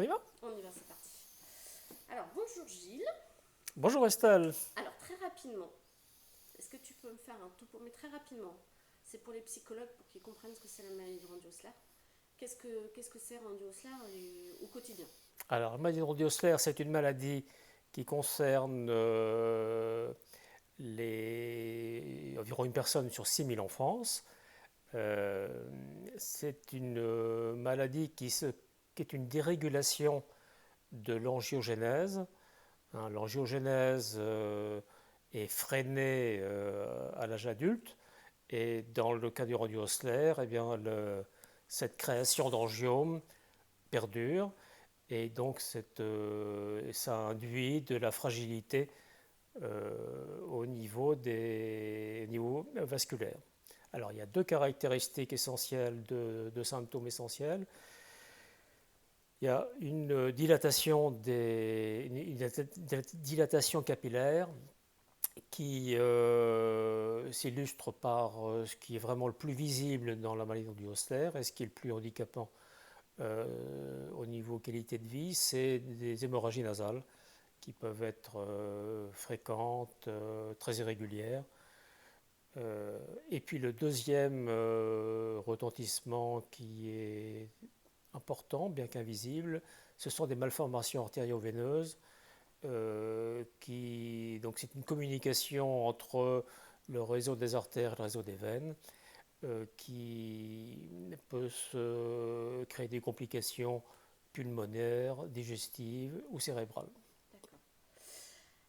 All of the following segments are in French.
On y va? On y va, c'est parti. Alors, bonjour Gilles. Bonjour Estelle. Alors, très rapidement, est-ce que tu peux me faire un topo, mais très rapidement, c'est pour les psychologues pour qu'ils comprennent ce que c'est la maladie de Randy-Osler. Qu'est-ce que c'est Randy-Osler au quotidien? Alors, la maladie de Rodiosler, c'est une maladie qui concerne environ une personne sur 6 000 en France. Euh, c'est une maladie qui est une dérégulation de l'angiogénèse. Hein, l'angiogénèse est freinée à l'âge adulte. Et dans le cas du Rodiosler, eh bien, cette création d'angiomes perdure. Et donc ça induit de la fragilité au niveau vasculaire. Alors il y a deux caractéristiques essentielles de symptômes essentiels. Il y a une dilatation capillaire qui s'illustre par ce qui est vraiment le plus visible dans la maladie du Osler et ce qui est le plus handicapant au niveau qualité de vie, c'est des hémorragies nasales qui peuvent être fréquentes, très irrégulières. Et puis le deuxième retentissement qui est important, bien qu'invisible, ce sont des malformations artério-veineuses. Donc c'est une communication entre le réseau des artères et le réseau des veines qui peut se créer des complications pulmonaires, digestives ou cérébrales. D'accord.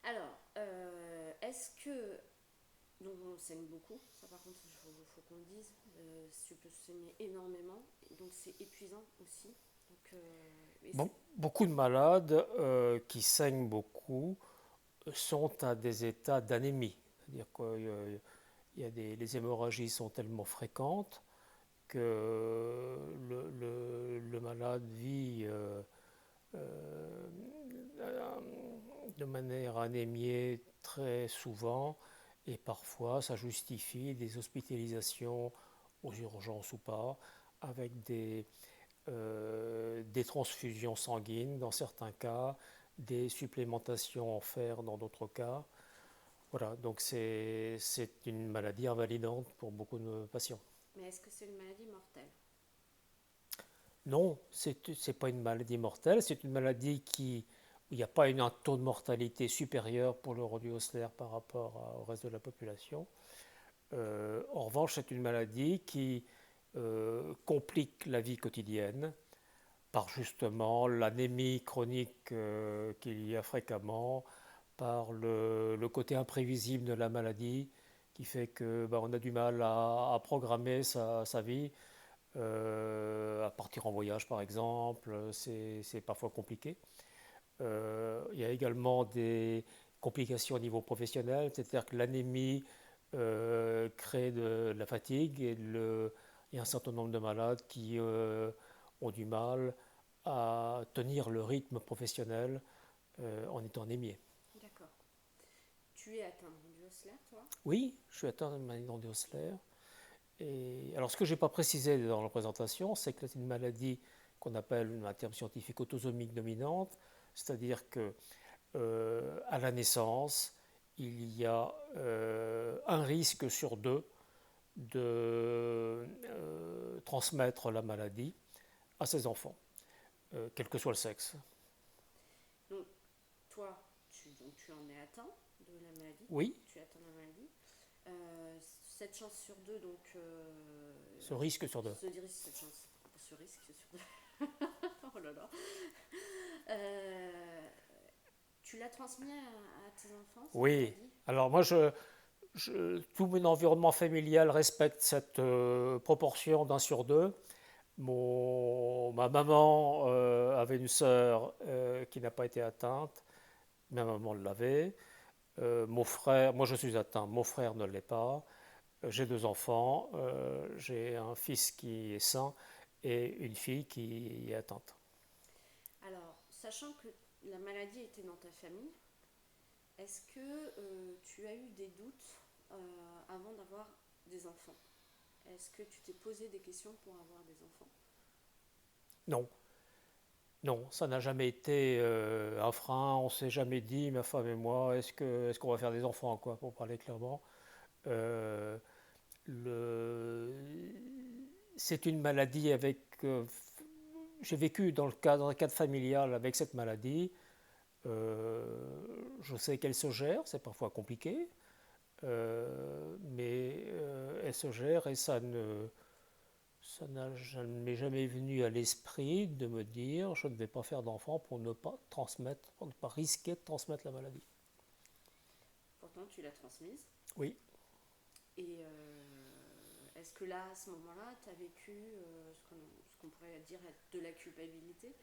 Alors, est-ce que. Donc, on saigne beaucoup, ça par contre, il faut qu'on le dise. Tu peux saigner énormément, donc c'est épuisant aussi. Donc, Bon, beaucoup de malades qui saignent beaucoup sont à des états d'anémie. C'est-à-dire que les hémorragies sont tellement fréquentes que le malade vit euh, de manière anémiée très souvent et parfois ça justifie des hospitalisations aux urgences ou pas avec des transfusions sanguines dans certains cas, des supplémentations en fer dans d'autres cas. Voilà, donc c'est une maladie invalidante pour beaucoup de patients. mais est-ce que c'est une maladie mortelle? Non, c'est pas une maladie mortelle, c'est une maladie où il n'y a pas un taux de mortalité supérieur pour le Rodi-Osler par rapport au reste de la population. En revanche, c'est une maladie qui complique la vie quotidienne par justement l'anémie chronique qu'il y a fréquemment, par le côté imprévisible de la maladie qui fait que on a du mal à programmer sa vie. À partir en voyage par exemple, c'est parfois compliqué. Il y a également des complications au niveau professionnel, c'est-à-dire que l'anémie crée de la fatigue et il y a un certain nombre de malades qui ont du mal à tenir le rythme professionnel en étant anémiés. D'accord. Tu es atteint de Osler, toi? Oui, je suis atteint de maladie d'Osler. Et alors, ce que je n'ai pas précisé dans la présentation, c'est que c'est une maladie qu'on appelle, un terme scientifique, autosomique dominante, c'est-à-dire que à la naissance, il y a un risque sur deux de transmettre la maladie à ses enfants, quel que soit le sexe. Donc, toi, tu en es atteint de la maladie. Oui, Tu es atteint de la maladie. 7 chances sur 2, donc. ce risque sur deux. Se dirige 7 chances. Ce risque sur 2. Oh là là. Euh, Tu l'as transmis à tes enfants, cette Oui, maladie? alors moi, tout mon environnement familial respecte cette proportion d'un sur deux. Ma maman avait une sœur qui n'a pas été atteinte, ma maman l'avait. Mon frère, moi je suis atteint, mon frère ne l'est pas. J'ai deux enfants, j'ai un fils qui est sain et une fille qui est atteinte. Alors, sachant que la maladie était dans ta famille, est-ce que tu as eu des doutes avant d'avoir des enfants? Est-ce que tu t'es posé des questions pour avoir des enfants? Non, Non, ça n'a jamais été un frein. On s'est jamais dit, ma femme et moi, est-ce qu'on va faire des enfants, quoi, pour parler clairement. Euh, le... C'est une maladie avec. J'ai vécu dans le cadre familial avec cette maladie. Euh, je sais qu'elle se gère, c'est parfois compliqué, mais elle se gère et ça ne m'est jamais venu à l'esprit de me dire je ne vais pas faire d'enfant pour ne pas transmettre, pour ne pas risquer de transmettre la maladie. Pourtant, tu l'as transmise. Oui. Et est-ce que là, à ce moment-là, tu as vécu ce qu'on pourrait dire être de la culpabilité?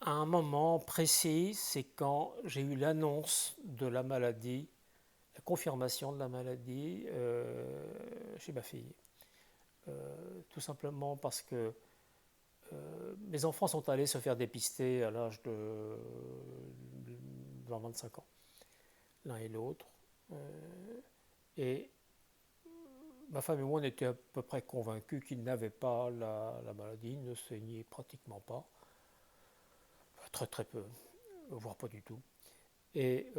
À un moment précis, c'est quand j'ai eu l'annonce de la maladie, la confirmation de la maladie chez ma fille. Tout simplement parce que mes enfants sont allés se faire dépister à l'âge de 25 ans, l'un et l'autre. Et ma femme et moi, on était à peu près convaincus qu'ils n'avaient pas la maladie, ils ne saignaient pratiquement pas, très très peu, voire pas du tout. Et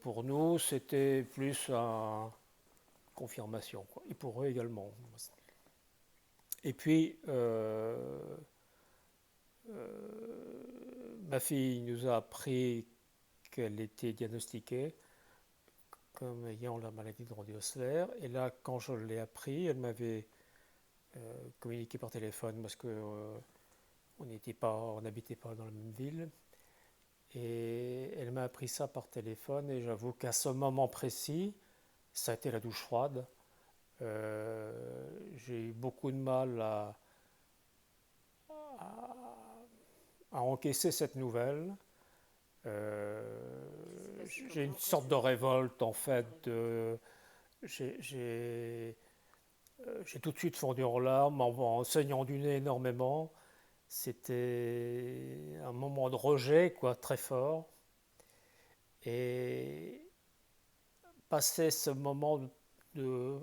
pour nous, c'était plus une confirmation, quoi. Et pour eux également. Et puis, ma fille nous a appris qu'elle était diagnostiquée comme ayant la maladie de Brody-Osler. Et là, quand je l'ai appris, elle m'avait communiqué par téléphone parce que on n'habitait pas dans la même ville. Et elle m'a appris ça par téléphone. Et j'avoue qu'à ce moment précis, ça a été la douche froide. J'ai eu beaucoup de mal à encaisser cette nouvelle. J'ai une sorte de révolte en fait. J'ai tout de suite fondu en larmes en saignant du nez énormément. C'était un moment de rejet, quoi, très fort. Et passer ce moment de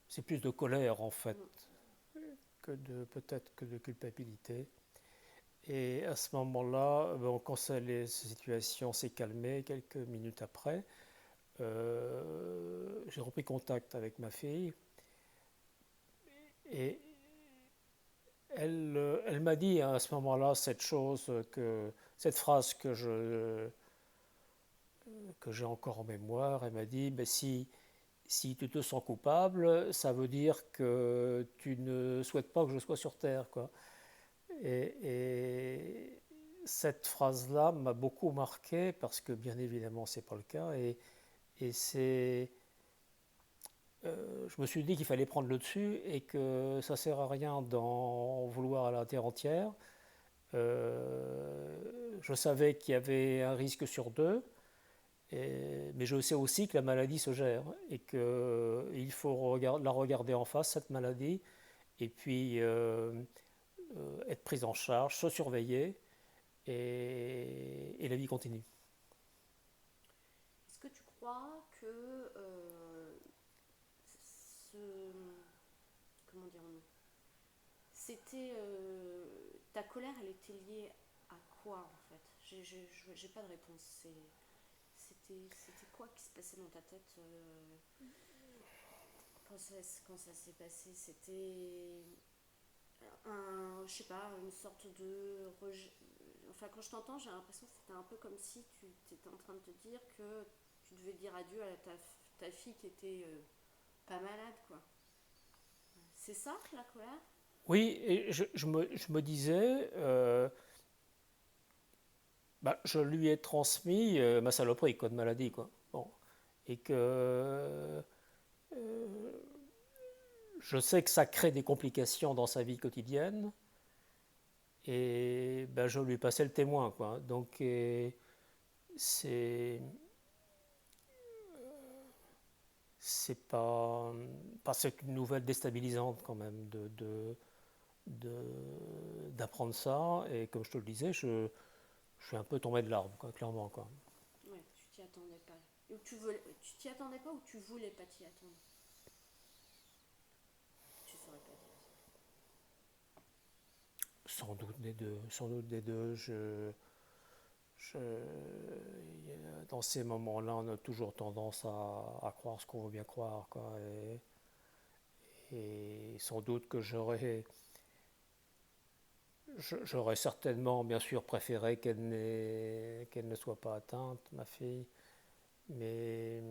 c'est plus de colère en fait que de peut-être que de culpabilité. Et à ce moment-là, bon, quand la situation s'est calmée quelques minutes après, j'ai repris contact avec ma fille et elle m'a dit à ce moment-là cette phrase que j'ai encore en mémoire. Elle m'a dit ben, si tu te sens coupable, ça veut dire que tu ne souhaites pas que je sois sur Terre, quoi. Et cette phrase-là m'a beaucoup marqué parce que bien évidemment c'est pas le cas et je me suis dit qu'il fallait prendre le dessus et que ça sert à rien d'en vouloir à la terre entière. Je savais qu'il y avait un risque sur deux, mais je sais aussi que la maladie se gère et qu'il faut la regarder en face, cette maladie, et puis être prise en charge, se surveiller, et la vie continue. Est-ce que tu crois que ce, comment dirons-nous, c'était ta colère, elle était liée à quoi en fait? J'ai pas de réponse. C'était quoi qui se passait dans ta tête quand ça s'est passé? C'était je sais pas, une sorte de rejet. Enfin, quand je t'entends, j'ai l'impression que c'était un peu comme si tu étais en train de te dire que tu devais dire adieu à ta fille qui était pas malade, quoi. C'est ça, la colère? Oui, et je me disais, bah, je lui ai transmis ma saloperie, quoi, de maladie, quoi. Bon. Et que je sais que ça crée des complications dans sa vie quotidienne, et ben, je lui passais le témoin, quoi. Donc, c'est c'est pas c'est une nouvelle déstabilisante quand même d'apprendre ça. Et comme je te le disais, je suis un peu tombé de l'arbre, quoi, clairement, quoi. Ouais, tu t'y attendais pas. Tu t'y attendais pas ou tu voulais pas t'y attendre? Tu saurais pas dire. sans doute des deux. Sans doute des deux. Je- Dans ces moments-là, on a toujours tendance à croire ce qu'on veut bien croire, quoi. Et sans doute que j'aurais certainement, bien sûr, préféré qu'elle ne soit pas atteinte, ma fille. Mais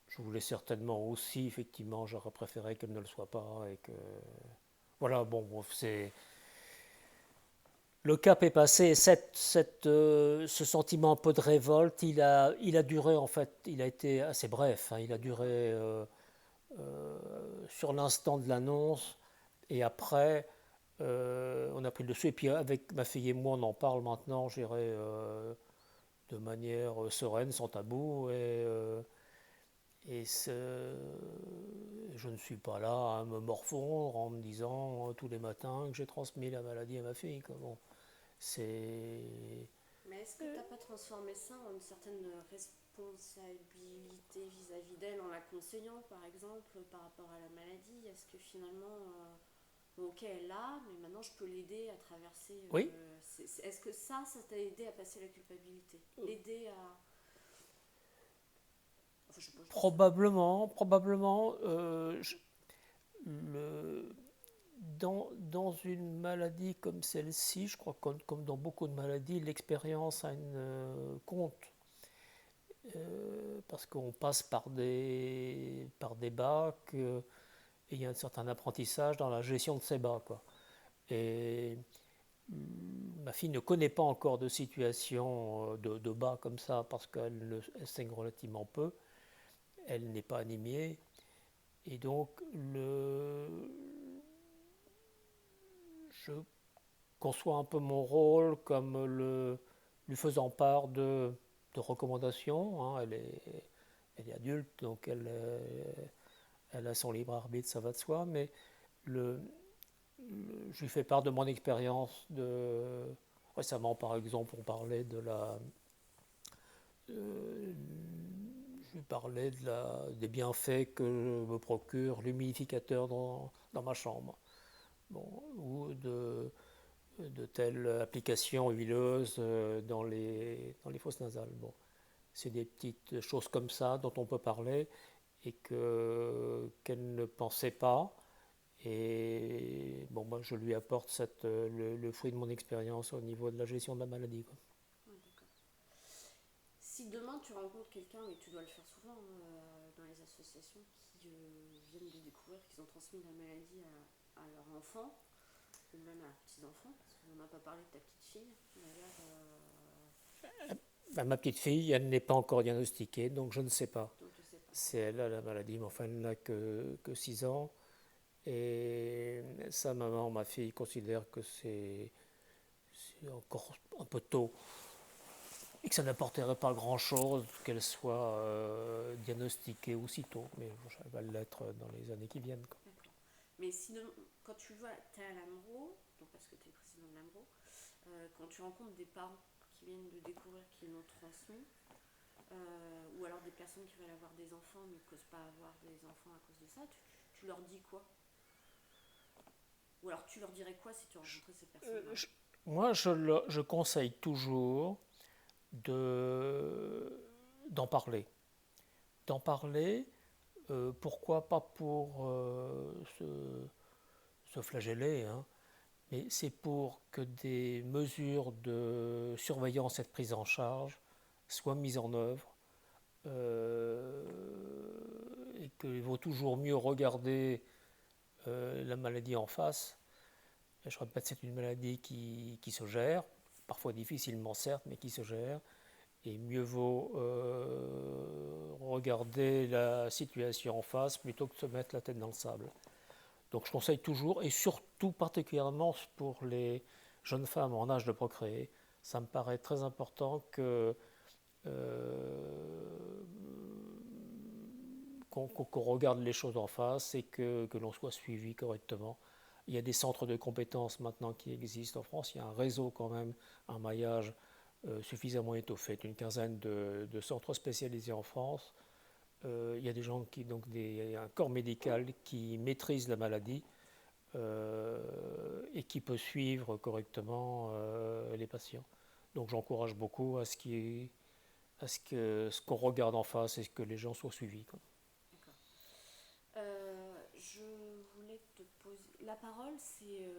je voulais certainement aussi, effectivement, j'aurais préféré qu'elle ne le soit pas. Et que voilà, bon, c'est le cap est passé. Ce sentiment un peu de révolte, il a duré en fait, il a été assez bref, hein. Il a duré sur l'instant de l'annonce et après, on a pris le dessus. Et puis avec ma fille et moi, on en parle maintenant, je dirais, de manière sereine, sans tabou. Et je ne suis pas là à me morfondre en me disant tous les matins que j'ai transmis la maladie à ma fille, quoi. Bon, c'est Mais est-ce que tu n'as pas transformé ça en une certaine responsabilité vis-à-vis d'elle en la conseillant, par exemple, par rapport à la maladie? Est-ce que finalement, bon, ok, elle est là, mais maintenant je peux l'aider à traverser. oui, Est-ce que ça t'a aidé à passer la culpabilité? L'aider à. Enfin, je sais pas, je dis ça. probablement, le, dans une maladie comme celle-ci, je crois que comme dans beaucoup de maladies, l'expérience a une compte. Parce qu'on passe par des bacs et il y a un certain apprentissage dans la gestion de ces bacs, quoi. Et ma fille ne connaît pas encore de situation de bas comme ça parce elle saigne relativement peu. Elle n'est pas anémiée. Et donc, je conçois un peu mon rôle comme lui faisant part de recommandations, hein. Elle est adulte, donc elle a son libre arbitre, ça va de soi, mais le, je lui fais part de mon expérience. Récemment, par exemple, on parlait euh, je lui parlais des bienfaits que me procure l'humidificateur dans ma chambre. Bon, ou de telles applications huileuses dans les fosses nasales. Bon, c'est des petites choses comme ça dont on peut parler et qu'elle ne pensait pas. Et bon, moi, je lui apporte le fruit de mon expérience au niveau de la gestion de la maladie, quoi. Ouais, d'accord. Si demain tu rencontres quelqu'un, et tu dois le faire souvent dans les associations, qui viennent de découvrir qu'ils ont transmis la maladie à leur enfant, ou même à leurs petits-enfants, parce qu'on n'a pas parlé de ta petite fille, d'ailleurs, Ben, ma petite fille, elle n'est pas encore diagnostiquée, donc je ne sais pas donc je sais pas. si elle a la maladie, mais enfin, elle n'a que 6 ans. Et sa maman, ma fille, considère que c'est encore un peu tôt et que ça n'apporterait pas grand-chose qu'elle soit diagnostiquée aussitôt. Mais bon, elle va l'être dans les années qui viennent, quoi. D'accord. Mais si quand tu vois, tu es à l'AMRO, donc parce que tu es président de l'AMRO, quand tu rencontres des parents qui viennent de découvrir qu'ils l'ont transmis, ou alors des personnes qui veulent avoir des enfants mais qui n'osent pas avoir des enfants à cause de ça, tu leur dis quoi? Ou alors tu leur dirais quoi si tu rencontrais ces personnes-là? Moi, je conseille toujours de, d'en parler. D'en parler, pourquoi pas pour se flageller, hein, mais c'est pour que des mesures de surveillance et de prise en charge soient mises en œuvre, euh, et qu'il vaut toujours mieux regarder la maladie en face. Je répète, c'est une maladie qui se gère, parfois difficilement certes, mais qui se gère. Et mieux vaut regarder la situation en face plutôt que de se mettre la tête dans le sable. Donc je conseille toujours, et surtout particulièrement pour les jeunes femmes en âge de procréer, ça me paraît très important euh, qu'on regarde les choses en face et que l'on soit suivi correctement. Il y a des centres de compétences maintenant qui existent en France, il y a un réseau quand même, un maillage suffisamment étoffé, une quinzaine de centres spécialisés en France. Il y a des gens un corps médical qui maîtrise la maladie, et qui peut suivre correctement les patients. Donc j'encourage beaucoup ce qu'on regarde en face et que les gens soient suivis, quoi. D'accord. Je voulais te poser. La parole, c'est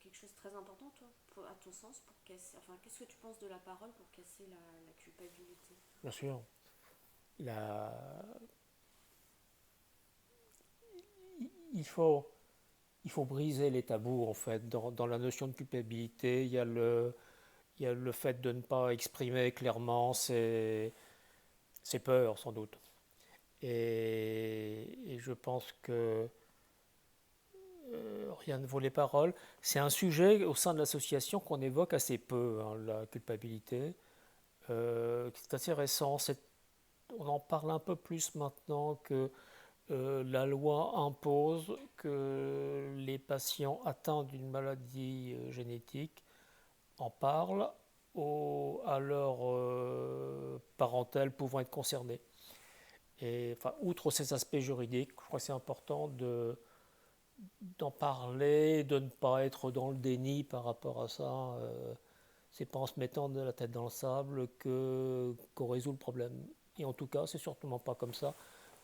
quelque chose de très important, toi, à ton sens, pour casser. Enfin, qu'est-ce que tu penses de la parole pour casser la culpabilité? Bien sûr, la- il faut, il faut briser les tabous en fait. Dans la notion de culpabilité, il y a le fait de ne pas exprimer clairement ses peurs sans doute. Et je pense que rien ne vaut les paroles. C'est un sujet au sein de l'association qu'on évoque assez peu, hein, la culpabilité. C'est assez récent. On en parle un peu plus maintenant que la loi impose que les patients atteints d'une maladie génétique en parlent à leurs parentèles pouvant être concernés. Et enfin, outre ces aspects juridiques, je crois que c'est important d'en parler, de ne pas être dans le déni par rapport à ça. C'est pas en se mettant de la tête dans le sable qu'on résout le problème. Et en tout cas, c'est certainement pas comme ça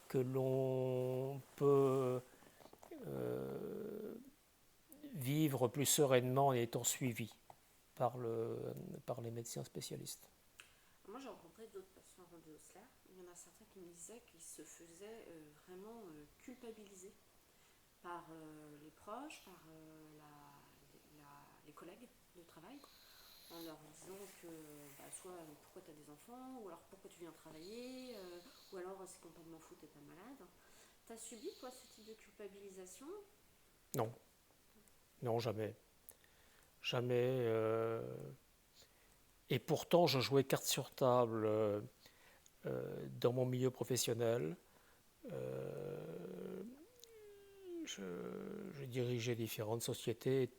que l'on peut vivre plus sereinement en étant suivi par, par les médecins spécialistes. Moi, j'ai rencontré d'autres patients rendus au SLER. Il y en a certains qui me disaient qu'ils se faisaient vraiment culpabiliser par les proches, par les collègues de travail, en leur disant que bah, soit pourquoi tu as des enfants, ou alors pourquoi tu viens travailler, ou alors c'est complètement fou, t'es pas malade. T'as subi, toi, ce type de culpabilisation? Non, non, jamais. Jamais. Et pourtant, je jouais carte sur table dans mon milieu professionnel. Euh, je, je dirigeais différentes sociétés.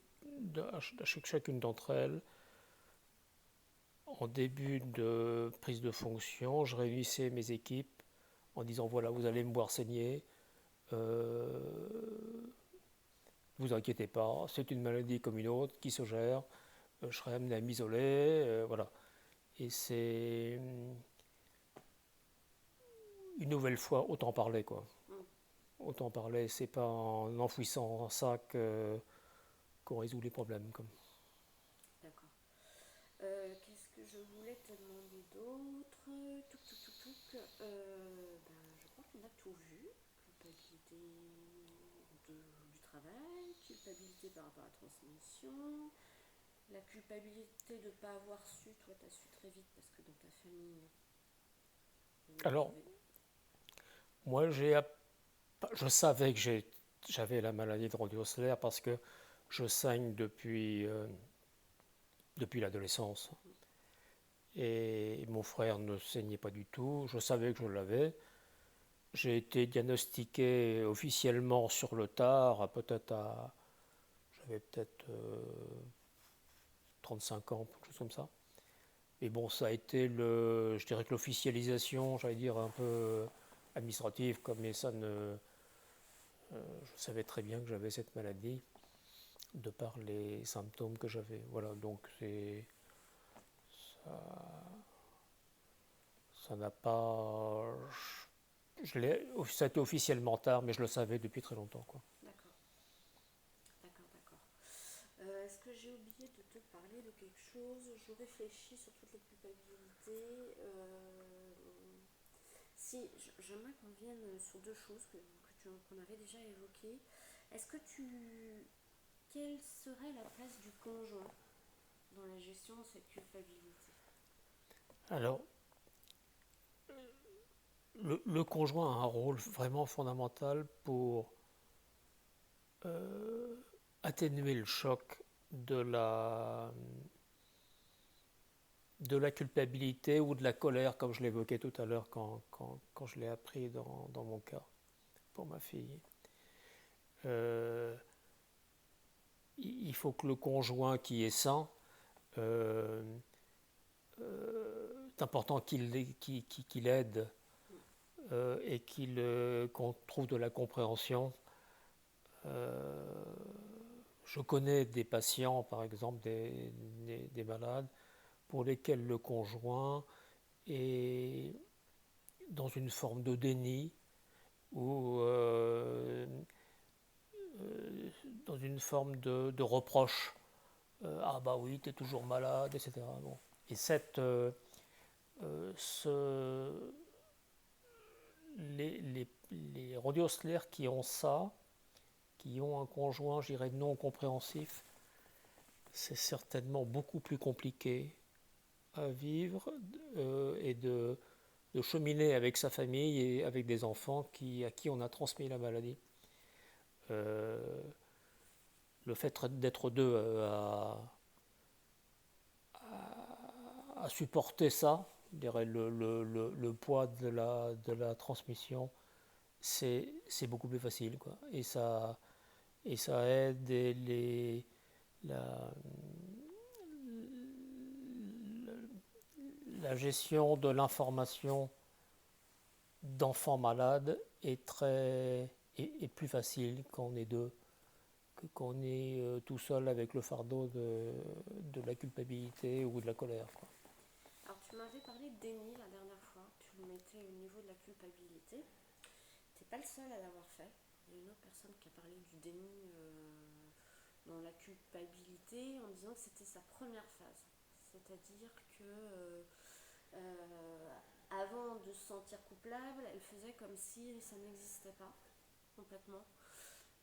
Chacune d'entre elles, en début de prise de fonction, je réunissais mes équipes en disant voilà, vous allez me voir saigner. Euh, vous inquiétez pas, c'est une maladie comme une autre qui se gère. Je serai amené à m'isoler. Voilà. Et c'est une nouvelle fois, autant parler, quoi. Mm. Autant parler, c'est pas en enfouissant un sac qu'on résout les problèmes. Comme. D'accord. Qu'est-ce que je voulais te demander d'autre? Touc, touc, touc, touc. Ben, je crois qu'on a tout vu. Culpabilité du travail, culpabilité par rapport à la transmission, la culpabilité de ne pas avoir su. Toi, tu as su très vite parce que dans ta famille, Alors, tu avais... moi, je savais que j'avais la maladie de Rodiosler parce que je saigne depuis l'adolescence. Et mon frère ne saignait pas du tout. Je savais que je l'avais. J'ai été diagnostiqué officiellement sur le tard, j'avais peut-être 35 ans, quelque chose comme ça. Et bon, ça a été je dirais que l'officialisation, j'allais dire un peu administrative, comme mais ça ne, je savais très bien que j'avais cette maladie de par les symptômes que j'avais. Voilà, donc ça n'a pas, ça a été officiellement tard, mais je le savais depuis très longtemps, quoi. D'accord, d'accord, d'accord. Est-ce que j'ai oublié de te parler de quelque chose? Je réfléchis sur toutes les culpabilités. Si, j'aimerais qu'on vienne sur deux choses qu'on avait déjà évoquées. Est-ce que tu... Quelle serait la place du conjoint dans la gestion de cette culpabilité? Alors, le conjoint a un rôle vraiment fondamental pour euh, atténuer le choc de de la culpabilité ou de la colère, comme je l'évoquais tout à l'heure quand je l'ai appris dans mon cas pour ma fille. Euh, il faut que le conjoint qui est sain, euh, c'est important qu'il aide et qu'on trouve de la compréhension. Je connais des patients, par exemple, des malades, pour lesquels le conjoint est dans une forme de déni ou dans une forme de reproche. Ah bah oui, tu es toujours malade, etc. Bon. Et ce, les radiosolaires qui ont ça, qui ont un conjoint, je dirais, non compréhensif, c'est certainement beaucoup plus compliqué à vivre et de cheminer avec sa famille et avec des enfants à qui on a transmis la maladie. Euh, le fait d'être deux à supporter ça, je dirais le poids de la transmission, c'est beaucoup plus facile, quoi. Et ça aide la, la gestion de l'information d'enfants malades est plus facile quand on est deux que quand on est tout seul avec le fardeau de la culpabilité ou de la colère, quoi. Alors, tu m'avais parlé de déni la dernière fois. Tu le mettais au niveau de la culpabilité. Tu n'es pas le seul à l'avoir fait. Il y a une autre personne qui a parlé du déni dans la culpabilité en disant que c'était sa première phase. C'est-à-dire que avant de se sentir coupable, elle faisait comme si ça n'existait pas complètement.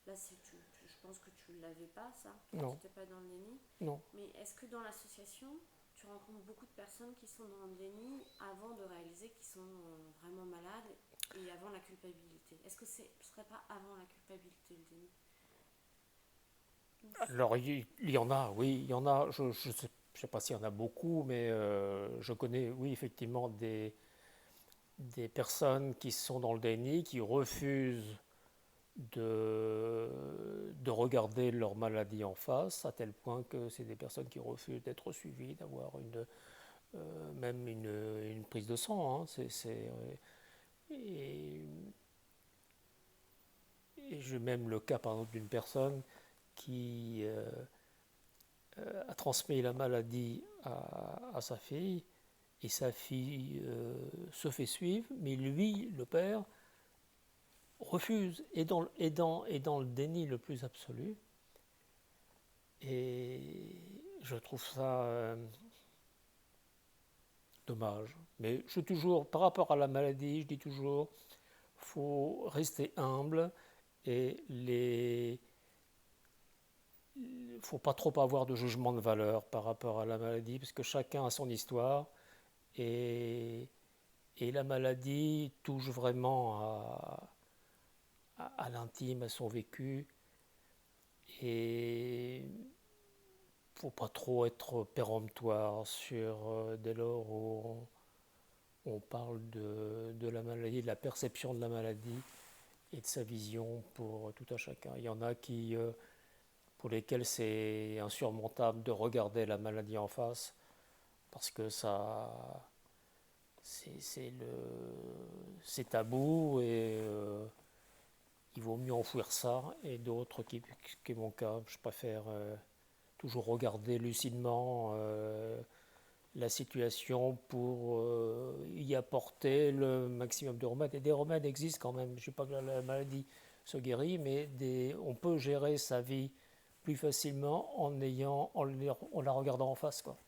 Là, je pense que tu ne l'avais pas, ça. Tu Non, n'étais pas dans le déni. non. Mais est-ce que dans l'association, tu rencontres beaucoup de personnes qui sont dans le déni avant de réaliser qu'ils sont vraiment malades et avant la culpabilité? Est-ce que ce ne serait pas avant la culpabilité, le déni? Alors, il y en a, oui, il y en a. Je ne sais pas s'il y en a beaucoup, mais je connais, oui, effectivement, des personnes qui sont dans le déni, qui refusent de regarder leur maladie en face, à tel point que c'est des personnes qui refusent d'être suivies, d'avoir même une prise de sang, hein. Et, et j'ai même le cas, par exemple, d'une personne qui a transmis la maladie à sa fille, et sa fille se fait suivre, mais lui, le père, refuse, est dans le déni le plus absolu. Et je trouve ça dommage. Mais par rapport à la maladie, je dis toujours, faut rester humble et faut pas trop avoir de jugement de valeur par rapport à la maladie, parce que chacun a son histoire et, et la maladie touche vraiment à l'intime, à son vécu, et faut pas trop être péremptoire dès lors où on parle de la maladie, de la perception de la maladie et de sa vision pour tout un chacun. Il y en a pour lesquels c'est insurmontable de regarder la maladie en face parce que c'est tabou et il vaut mieux enfouir ça. Et d'autres qui est mon cas, je préfère toujours regarder lucidement la situation pour y apporter le maximum de remèdes. Et des remèdes existent quand même. Je ne sais pas que la maladie se guérit, mais on peut gérer sa vie plus facilement en la regardant en face, quoi.